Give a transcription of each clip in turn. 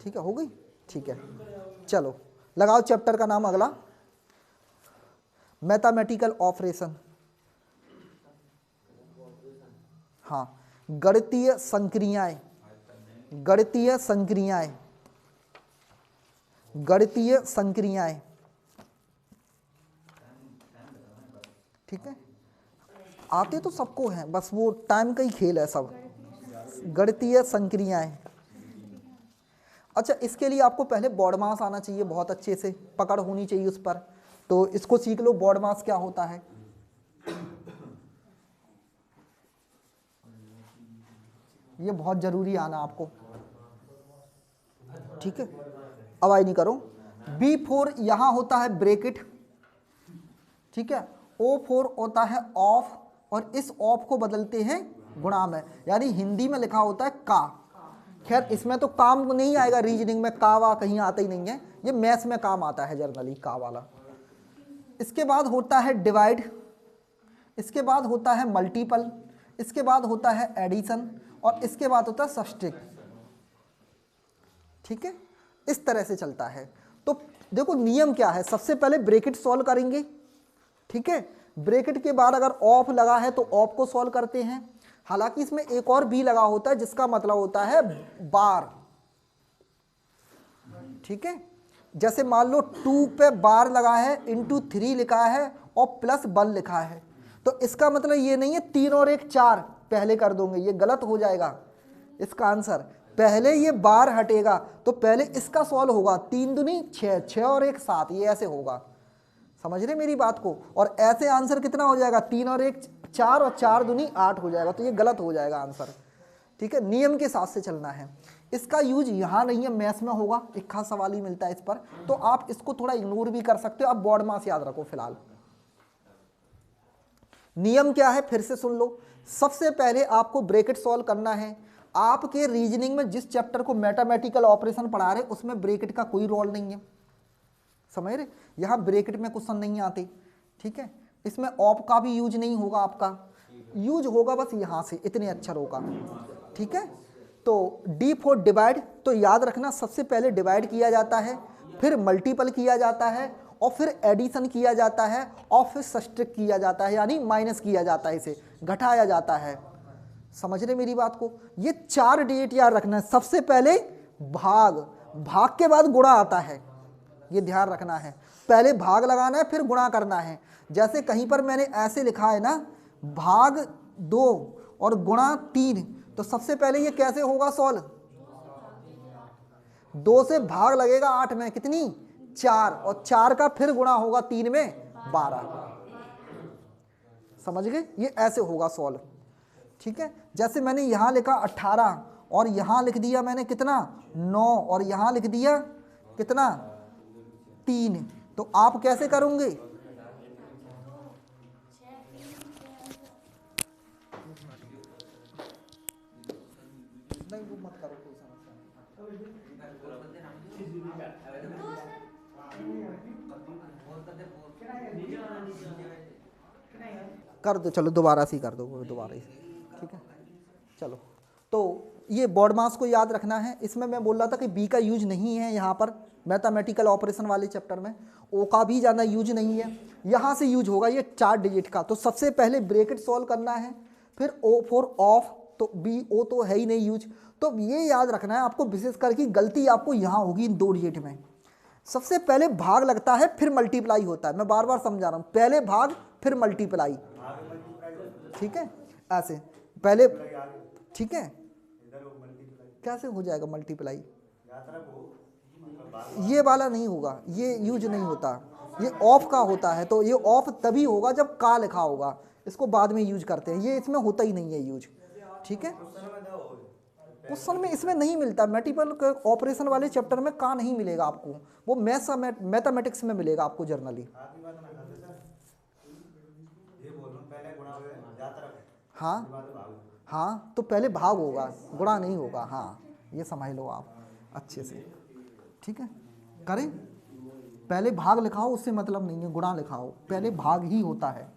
ठीक है, हो गई, ठीक है। चलो लगाओ चैप्टर का नाम अगला, मैथमेटिकल ऑपरेशन। हाँ, गणितीय संक्रियाएं, गणितीय संक्रियाएं, गणितीय संक्रियाएं। ठीक है, आते तो सबको हैं, बस वो टाइम का ही खेल है सब। गणितीय संक्रियाएं। अच्छा, इसके लिए आपको पहले बॉड मास आना चाहिए, बहुत अच्छे से पकड़ होनी चाहिए उस पर, तो इसको सीख लो, बॉड मास क्या होता है। ये बहुत जरूरी आना आपको, ठीक है। अवाई नहीं करो। B4 यहां होता है ब्रेकेट, ठीक है। O4 होता है ऑफ, और इस ऑफ को बदलते हैं गुणा में, यानी हिंदी में लिखा होता है का। खैर इसमें तो काम नहीं आएगा, रीजनिंग में का वा कहीं आता ही नहीं है, ये मैथ्स में काम आता है जनरली का वाला। इसके बाद होता है डिवाइड, इसके बाद होता है मल्टीपल, इसके बाद होता है एडिशन, और इसके बाद होता है सब्ट्रैक्ट। ठीक है, इस तरह से चलता है। तो देखो नियम क्या है, सबसे पहले ब्रैकेट सॉल्व करेंगे, ठीक है। ब्रैकेट के बाद अगर ऑफ लगा है तो ऑफ को सॉल्व करते हैं। हालांकि इसमें एक और बी लगा होता है जिसका मतलब होता है बार, ठीक है। जैसे मान लो 2 पे बार लगा है, इंटू 3 लिखा है और प्लस 1 लिखा है, तो इसका मतलब ये नहीं है 3 और 1 4 पहले कर दोगे, ये गलत हो जाएगा इसका आंसर। पहले ये बार हटेगा तो पहले इसका सॉल्व होगा, 3 दूनी 6, 6 और 1 7, ये ऐसे होगा, समझ रहे मेरी बात को। और ऐसे आंसर कितना हो जाएगा, 3 और 1 4 और 4 दूनी 8 हो जाएगा, तो ये गलत हो जाएगा आंसर, ठीक है। नियम के साथ से चलना है। इसका यूज यहाँ नहीं है, मैथ्स में होगा, एक खास सवाल ही मिलता है इस पर, तो आप इसको थोड़ा इग्नोर भी कर सकते हो। अब बॉड मास याद रखो फिलहाल। नियम क्या है फिर से सुन लो। सबसे पहले आपको ब्रैकेट सॉल्व करना है। आपके रीजनिंग में जिस चैप्टर को मैथमेटिकल ऑपरेशन पढ़ा रहे उसमें ब्रैकेट का कोई रोल नहीं है, समझ रहे। यहाँ ब्रैकेट में क्वेश्चन नहीं आते, ठीक है। इसमें ऑप का भी यूज नहीं होगा, आपका यूज होगा बस यहाँ से इतने अक्षरों का, ठीक है। तो डी फॉर डिवाइड, तो याद रखना सबसे पहले डिवाइड किया जाता है, फिर मल्टीपल किया जाता है, और फिर एडिशन किया जाता है, और फिर सब्ट्रैक्ट किया जाता है, यानी माइनस किया जाता है, इसे घटाया जाता है। समझ रहे मेरी बात को। ये 4 डिजिट याद रखना है। सबसे पहले भाग, भाग के बाद गुणा आता है, ये ध्यान रखना है। पहले भाग लगाना है फिर गुणा करना है। जैसे कहीं पर मैंने ऐसे लिखा है ना, भाग 2 और गुणा 3, तो सबसे पहले ये कैसे होगा सॉल्व, 2 से भाग लगेगा 8 में, कितनी 4, और 4 का फिर गुणा होगा 3 में 12, समझ गए। ये ऐसे होगा सॉल्व, ठीक है। जैसे मैंने यहां लिखा 18 और यहां लिख दिया मैंने कितना 9, और यहां लिख दिया कितना 3, तो आप कैसे करोगे, नहीं वो मत करो, कोई कर दो, चलो दोबारा से ही कर दो, दोबारा ही, ठीक है। चलो, तो ये बॉड मास को याद रखना है। इसमें मैं बोल रहा था कि बी का यूज नहीं है यहाँ पर, मैथमेटिकल ऑपरेशन वाले चैप्टर में ओ का भी ज़्यादा यूज नहीं है, यहाँ से यूज होगा ये 4 डिजिट का। तो सबसे पहले ब्रैकेट सॉल्व करना है, फिर ओ फॉर ऑफ, तो बी ओ तो है ही नहीं यूज, तो ये याद रखना है आपको। विशेष करके गलती आपको यहाँ होगी इन 2 डिजिट में। सबसे पहले भाग लगता है फिर मल्टीप्लाई होता है, मैं बार बार समझा रहा हूँ, पहले भाग फिर मल्टीप्लाई, ठीक है, ऐसे पहले, ठीक है। कैसे हो जाएगा मल्टीप्लाई, ये वाला नहीं होगा, ये यूज नहीं होता, ये ऑफ का होता है। तो ये ऑफ तभी होगा जब का लिखा होगा, इसको बाद में यूज करते हैं, ये इसमें होता ही नहीं है यूज, ठीक है। क्वेश्चन में इसमें नहीं मिलता, मल्टीपल ऑपरेशन वाले चैप्टर में का नहीं मिलेगा आपको, वो मैथमेटिक्स में मिलेगा आपको जर्नली। हाँ हाँ, तो पहले भाग होगा, गुणा नहीं होगा, हाँ ये समझ लो आप अच्छे से, ठीक है। करें, पहले भाग लिखाओ, उससे मतलब नहीं है गुणा लिखाओ, पहले भाग ही होता है,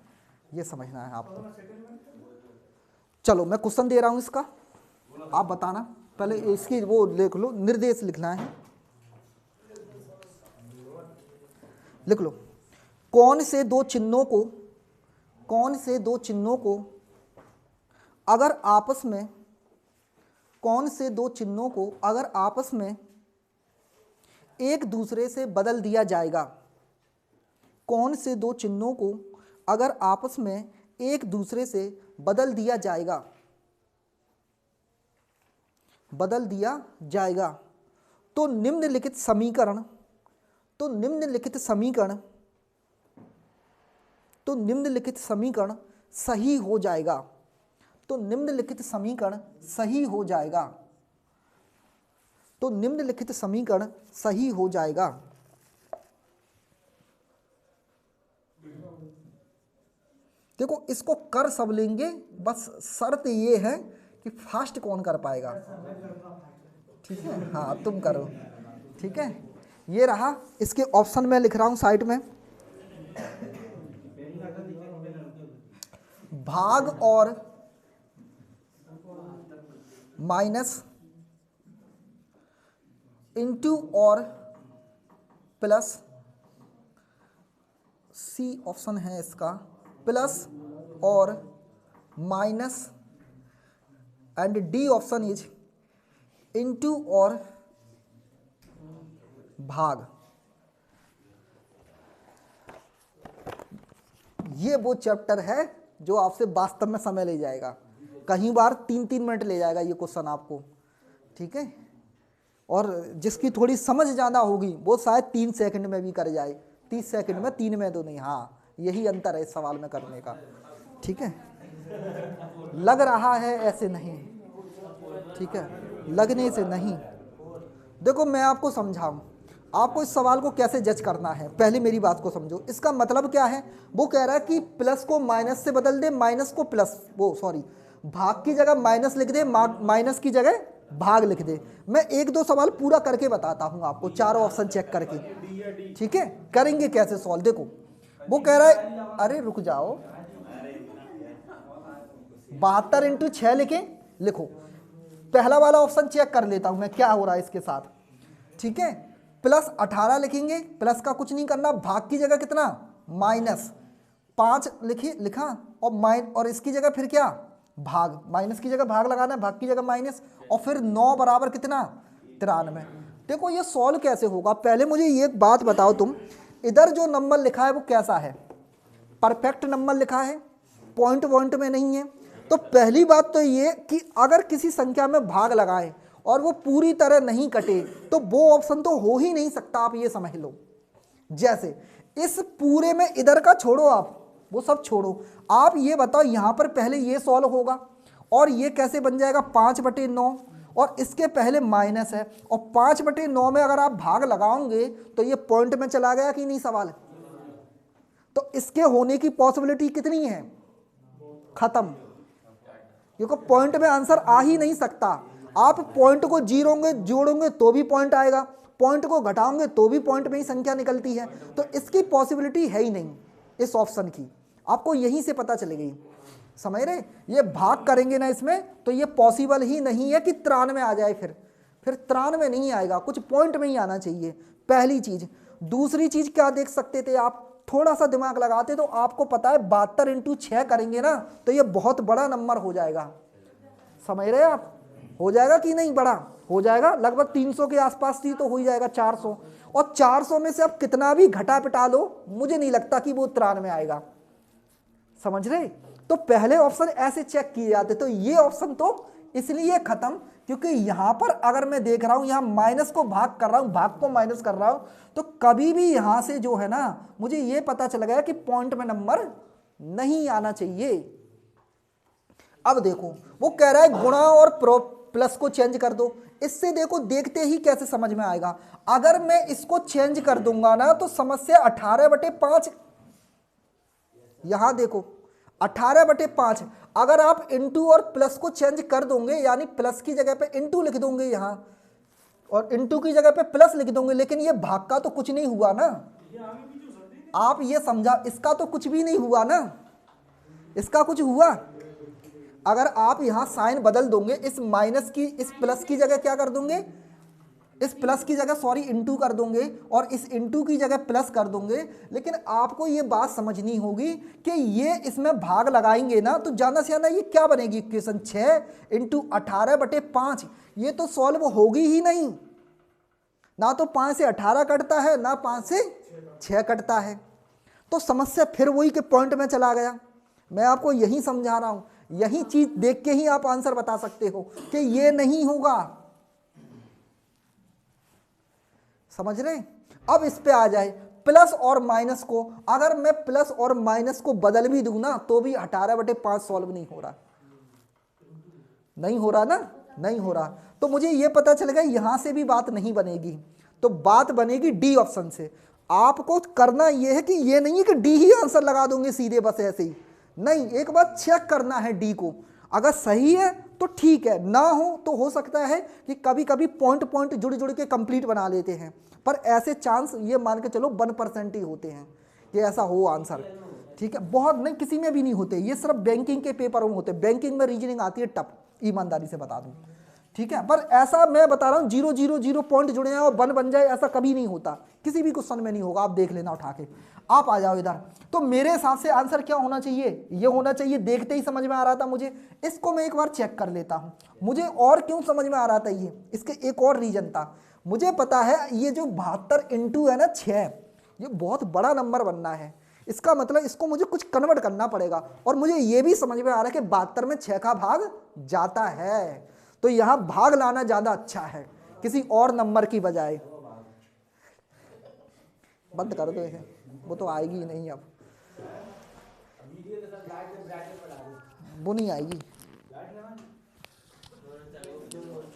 ये समझना है आपको। चलो मैं क्वेश्चन दे रहा हूं इसका, आप बताना। पहले इसकी वो लिख लो, निर्देश लिखना है, लिख लो। कौन से दो चिन्हों को अगर आपस में, कौन से दो चिन्हों को अगर आपस में एक दूसरे से बदल दिया जाएगा, कौन से दो चिन्हों को अगर आपस में एक दूसरे से बदल दिया जाएगा, तो निम्नलिखित समीकरण सही हो जाएगा, तो निम्नलिखित समीकरण सही हो जाएगा, तो निम्नलिखित समीकरण सही हो जाएगा। देखो इसको कर सब लेंगे, बस शर्त ये है कि फास्ट कौन कर पाएगा। ठीक है, हाँ तुम करो। ठीक है, ये रहा, इसके ऑप्शन में लिख रहा हूं साइड में, भाग और माइनस, इंटू और प्लस, सी ऑप्शन है इसका, प्लस और minus, and D option is into और भाग। ये वो चैप्टर है जो आपसे वास्तव में समय ले जाएगा, कहीं बार 3-3 मिनट ले जाएगा ये क्वेश्चन आपको। ठीक है, और जिसकी थोड़ी समझ ज़्यादा होगी वो शायद 3 सेकंड में भी कर जाए, 30 सेकंड में, 3 में तो नहीं। हाँ, यही अंतर है इस सवाल में करने का। ठीक है, लग रहा है ऐसे नहीं, ठीक है, लगने से नहीं। देखो मैं आपको समझाऊं, आपको इस सवाल को कैसे जज करना है, पहले मेरी बात को समझो। इसका मतलब क्या है, वो कह रहा है कि प्लस को माइनस से बदल दे, माइनस को प्लस, भाग की जगह माइनस लिख दे, माइनस की जगह भाग लिख दे। मैं 1-2 सवाल पूरा करके बताता हूं आपको, चारों ऑप्शन चेक करके। ठीक है, करेंगे कैसे सॉल्व। देखो वो कह रहा है, अरे रुक जाओ, 72 इंटू 6 लिखो। पहला वाला ऑप्शन चेक कर लेता हूं मैं क्या हो रहा है इसके साथ। ठीक है, प्लस 18 लिखेंगे, प्लस का कुछ नहीं करना, भाग की जगह कितना, माइनस 5 लिखा, और इसकी जगह फिर क्या, भाग, माइनस की जगह भाग लगाना है, भाग की जगह माइनस, और फिर 9 बराबर कितना, 93। देखो ये सॉल्व कैसे होगा, पहले मुझे ये एक बात बताओ तुम, इधर जो नंबर लिखा है वो कैसा है, परफेक्ट नंबर लिखा है, पॉइंट में नहीं है। तो पहली बात तो ये कि अगर किसी संख्या में भाग लगाएं और वो पूरी तरह नहीं कटे तो वो ऑप्शन तो हो ही नहीं सकता, आप ये समझ लो। जैसे इस पूरे में इधर का छोड़ो, आप वो सब छोड़ो, आप ये बताओ यहां पर पहले ये सॉल्व होगा और ये कैसे बन जाएगा 5/9, और इसके पहले माइनस है, और 5/9 में अगर आप भाग लगाओगे तो ये पॉइंट में चला गया कि नहीं सवाल। तो इसके होने की पॉसिबिलिटी कितनी है, खत्म, क्योंकि पॉइंट में आंसर आ ही नहीं सकता। आप पॉइंट को जोड़ोगे तो भी पॉइंट आएगा, पॉइंट को घटाओगे तो भी पॉइंट में ही संख्या निकलती है, तो इसकी पॉसिबिलिटी है ही नहीं इस ऑप्शन की, आपको यहीं से पता चलेगी। समझ रहे, ये भाग करेंगे ना इसमें तो ये पॉसिबल ही नहीं है कि 93 आ जाए, फिर 93 नहीं आएगा, कुछ पॉइंट में ही आना चाहिए, पहली चीज। दूसरी चीज क्या देख सकते थे आप, थोड़ा सा दिमाग लगाते तो आपको पता है 72 इंटू 6 करेंगे ना तो ये बहुत बड़ा नंबर हो जाएगा। समझ रहे आप, हो जाएगा कि नहीं, बड़ा हो जाएगा, लगभग 300 के आसपास ही तो हो ही जाएगा, 400, और 400 में से आप कितना भी घटा पिटा लो मुझे नहीं लगता कि वो 93 आएगा। समझ रहे, तो पहले ऑप्शन ऐसे चेक किए जाते, तो ये ऑप्शन तो इसलिए खत्म क्योंकि यहां पर अगर मैं देख रहा हूं, यहां माइनस को भाग कर रहा हूं, भाग को माइनस कर रहा हूं, तो कभी भी यहां से जो है ना मुझे ये पता चल गया कि पॉइंट में नंबर नहीं आना चाहिए। अब देखो वो कह रहा है गुणा और प्लस को चेंज कर दो, इससे देखो देखते ही कैसे समझ में आएगा। अगर मैं इसको चेंज कर दूंगा ना तो समस्या 18/5, यहां देखो 18/5, अगर आप इंटू और प्लस को चेंज कर दोगे, यानी प्लस की जगह पे इंटू लिख दोगे यहां और इंटू की जगह पे प्लस लिख दोगे, लेकिन ये भाग का तो कुछ नहीं हुआ ना, आप ये समझा, इसका तो कुछ भी नहीं हुआ ना, इसका कुछ हुआ, अगर आप यहां साइन बदल दोगे, इस माइनस की इस प्लस की जगह क्या कर दोगे, इस प्लस की जगह सॉरी इनटू कर दोगे और इस इनटू की जगह प्लस कर दोगे, लेकिन आपको ये बात समझनी होगी कि ये इसमें भाग लगाएंगे ना तो ज्यादा से ज्यादा ये क्या बनेगी इक्वेशन 6 इंटू 18/5, ये तो सॉल्व होगी ही नहीं। ना तो 5 से 18 कटता है, ना 5 से 6 कटता है। तो समस्या फिर वही के पॉइंट में चला गया। मैं आपको यही समझा रहा हूं, यही चीज देख के ही आप आंसर बता सकते हो कि ये नहीं होगा। समझ रहे? अब इस पे आ जाए, प्लस और माइनस को, अगर मैं प्लस और माइनस को बदल भी दूं ना तो भी 18/5 सॉल्व नहीं हो रहा, नहीं हो रहा ना, नहीं हो रहा। तो मुझे ये पता चल गया यहां से भी बात नहीं बनेगी, तो बात बनेगी डी ऑप्शन से। आपको करना यह है कि ये नहीं है कि डी ही आंसर लगा दूंगे सीधे बस ऐसे ही, नहीं, एक बार चेक करना है डी को। अगर सही है तो ठीक है, ना हो तो हो सकता है कि कभी कभी पॉइंट पॉइंट जुड़ जुड़ के कंप्लीट बना लेते हैं, पर ऐसे चांस ये मान के चलो 1% ही होते हैं कि ऐसा हो आंसर। ठीक है, बहुत नहीं, किसी में भी नहीं होते, ये सिर्फ बैंकिंग के पेपर में होते हैं। बैंकिंग में रीजनिंग आती है टफ, ईमानदारी से बता दूं। ठीक है, पर ऐसा मैं बता रहा हूं 0 0 0 पॉइंट जुड़े हैं और 1 बन जाए, ऐसा कभी नहीं होता, किसी भी क्वेश्चन में नहीं होगा। आप देख लेना उठा के, आप आ जाओ इधर। तो मेरे हिसाब से आंसर क्या होना चाहिए, ये होना चाहिए, देखते ही समझ में आ रहा था मुझे। इसको मैं एक बार चेक कर लेता हूं, मुझे और क्यों समझ में आ रहा था ये, इसके एक और रीजन था। मुझे पता है ये जो 72 इंटू है ना 6, ये बहुत बड़ा नंबर बनना है। इसका मतलब इसको मुझे कुछ कन्वर्ट करना पड़ेगा, और मुझे ये भी समझ में आ रहा है कि 72 में 6 का भाग जाता है, तो यहां भाग लाना ज्यादा अच्छा है किसी और नंबर की बजाय। बंद कर दो इसे, वो तो आएगी ही नहीं, अब वो नहीं आएगी,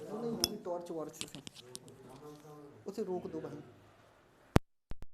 वो नहीं होगी टॉर्च वॉर्च से, उसे रोक दो भाई।